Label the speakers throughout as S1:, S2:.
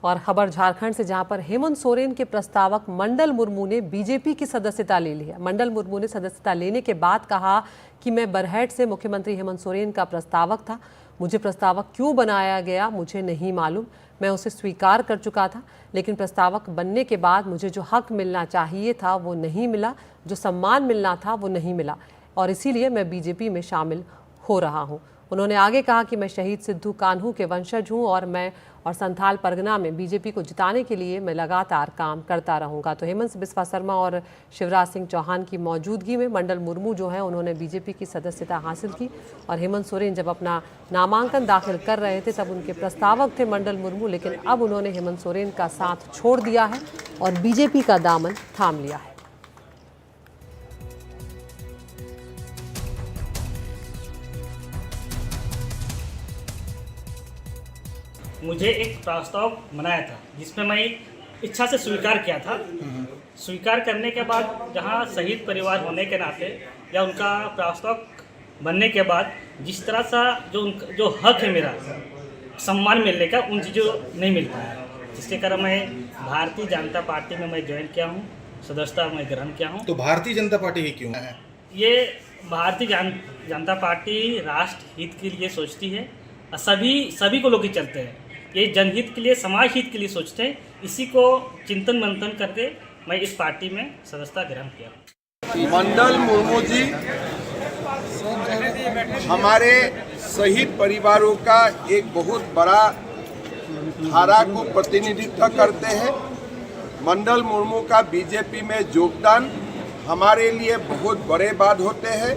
S1: और खबर झारखंड से, जहां पर हेमंत सोरेन के प्रस्तावक मंडल मुर्मू ने बीजेपी की सदस्यता ले ली है। मंडल मुर्मू ने सदस्यता लेने के बाद कहा कि मैं बरहट से मुख्यमंत्री हेमंत सोरेन का प्रस्तावक था। मुझे प्रस्तावक क्यों बनाया गया मुझे नहीं मालूम। मैं उसे स्वीकार कर चुका था, लेकिन प्रस्तावक बनने के बाद मुझे जो हक मिलना चाहिए था वो नहीं मिला, जो सम्मान मिलना था वो नहीं मिला, और इसीलिए मैं बीजेपी में शामिल हो रहा हूँ। उन्होंने आगे कहा कि मैं शहीद सिद्धू कान्हू के वंशज हूँ और संथाल परगना में बीजेपी को जिताने के लिए मैं लगातार काम करता रहूँगा। तो हेमंत बिस्वा शर्मा और शिवराज सिंह चौहान की मौजूदगी में मंडल मुर्मू जो है उन्होंने बीजेपी की सदस्यता हासिल की। और हेमंत सोरेन जब अपना नामांकन दाखिल कर रहे थे तब उनके प्रस्तावक थे मंडल मुर्मू, लेकिन अब उन्होंने हेमंत सोरेन का साथ छोड़ दिया है और बीजेपी का दामन थाम लिया है।
S2: मुझे एक प्रस्ताव बनाया था जिसमें मैं इच्छा से स्वीकार किया था। स्वीकार करने के बाद जहां शहीद परिवार होने के नाते या उनका प्रस्ताव बनने के बाद जिस तरह सा जो हक है मेरा सम्मान मिलने का, उन चीज़ों नहीं मिल पाया, जिसके कारण मैं भारतीय जनता पार्टी में मैं ज्वाइन किया हूँ, सदस्यता मैं ग्रहण किया हूँ।
S3: तो भारतीय जनता पार्टी ही क्यों है?
S2: ये भारतीय जनता पार्टी राष्ट्र हित के लिए सोचती है, सभी को लोग चलते हैं। ये जनहित के लिए, समाज हित के लिए सोचते हैं। इसी को चिंतन मंथन करके मैं इस पार्टी में सदस्यता ग्रहण किया।
S4: मंडल मुर्मू जी हमारे शहीद परिवारों का एक बहुत बड़ा धारा को प्रतिनिधित्व करते हैं। मंडल मुर्मू का बीजेपी में योगदान हमारे लिए बहुत बड़े बात होते हैं।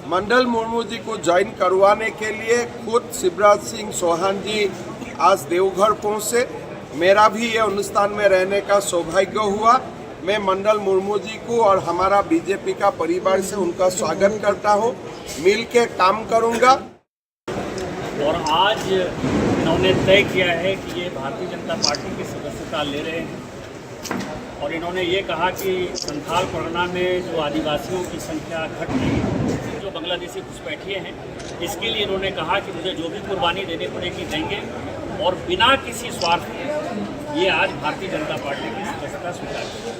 S4: मंडल मुर्मू जी को ज्वाइन करवाने के लिए खुद शिवराज सिंह चौहान जी आज देवघर पहुंचे। मेरा भी ये अनुष्ठान में रहने का सौभाग्य हुआ। मैं मंडल मुर्मू जी को और हमारा बीजेपी का परिवार से उनका स्वागत करता हूं, मिल के काम करूंगा।
S5: और आज इन्होंने तय किया है कि ये भारतीय जनता पार्टी की सदस्यता ले रहे हैं, और इन्होंने ये कहा कि संथाल परगना में जो आदिवासियों की संख्या घट रही है, जो बांग्लादेशी घुसपैठिए हैं, इसके लिए इन्होंने कहा कि मुझे जो भी कुर्बानी देनी पड़ेगी देंगे, और बिना किसी स्वार्थ के ये आज भारतीय जनता पार्टी की सदस्यता स्वीकार की।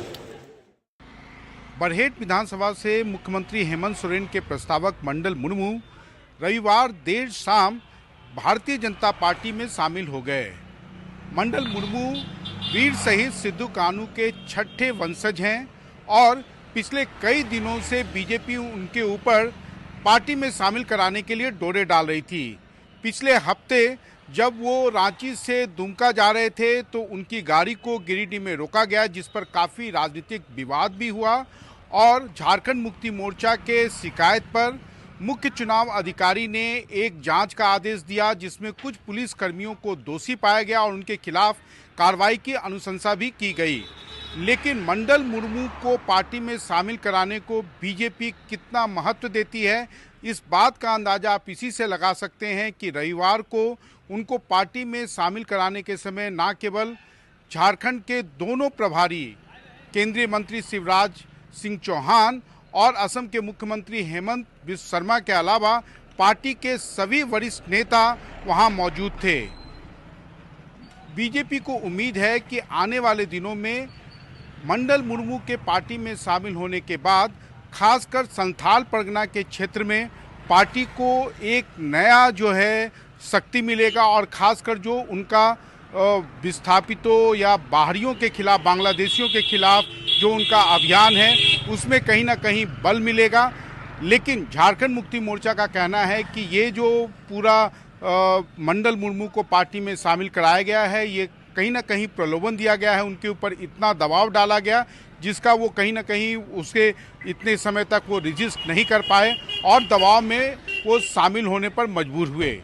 S6: बरहेट विधानसभा से मुख्यमंत्री हेमंत सोरेन के प्रस्तावक मंडल मुर्मू रविवार देर शाम भारतीय जनता पार्टी में शामिल हो गए। मंडल मुर्मू वीर शहीद सिद्धू कान्हू के छठे वंशज हैं और पिछले कई दिनों से बीजेपी उनके ऊपर पार्टी में शामिल कराने के लिए डोरे डाल रही थी। पिछले हफ्ते जब वो रांची से दुमका जा रहे थे तो उनकी गाड़ी को गिरिडीह में रोका गया, जिस पर काफ़ी राजनीतिक विवाद भी हुआ, और झारखंड मुक्ति मोर्चा के शिकायत पर मुख्य चुनाव अधिकारी ने एक जांच का आदेश दिया, जिसमें कुछ पुलिस कर्मियों को दोषी पाया गया और उनके खिलाफ कार्रवाई की अनुशंसा भी की गई। लेकिन मंडल मुर्मू को पार्टी में शामिल कराने को बीजेपी कितना महत्व देती है, इस बात का अंदाजा आप इसी से लगा सकते हैं कि रविवार को उनको पार्टी में शामिल कराने के समय न केवल झारखंड के दोनों प्रभारी केंद्रीय मंत्री शिवराज सिंह चौहान और असम के मुख्यमंत्री हेमंत बिस्वा शर्मा के अलावा पार्टी के सभी वरिष्ठ नेता वहां मौजूद थे। बीजेपी को उम्मीद है कि आने वाले दिनों में मंडल मुर्मू के पार्टी में शामिल होने के बाद खासकर संथाल परगना के क्षेत्र में पार्टी को एक नया जो है शक्ति मिलेगा, और खासकर जो उनका विस्थापितों या बाहरियों के खिलाफ, बांग्लादेशियों के खिलाफ जो उनका अभियान है उसमें कहीं ना कहीं बल मिलेगा। लेकिन झारखंड मुक्ति मोर्चा का कहना है कि ये जो पूरा मंडल मुर्मू को पार्टी में शामिल कराया गया है, ये कहीं ना कहीं प्रलोभन दिया गया है, उनके ऊपर इतना दबाव डाला गया जिसका वो कहीं ना कहीं उसके इतने समय तक वो रजिस्ट नहीं कर पाए और दबाव में वो शामिल होने पर मजबूर हुए।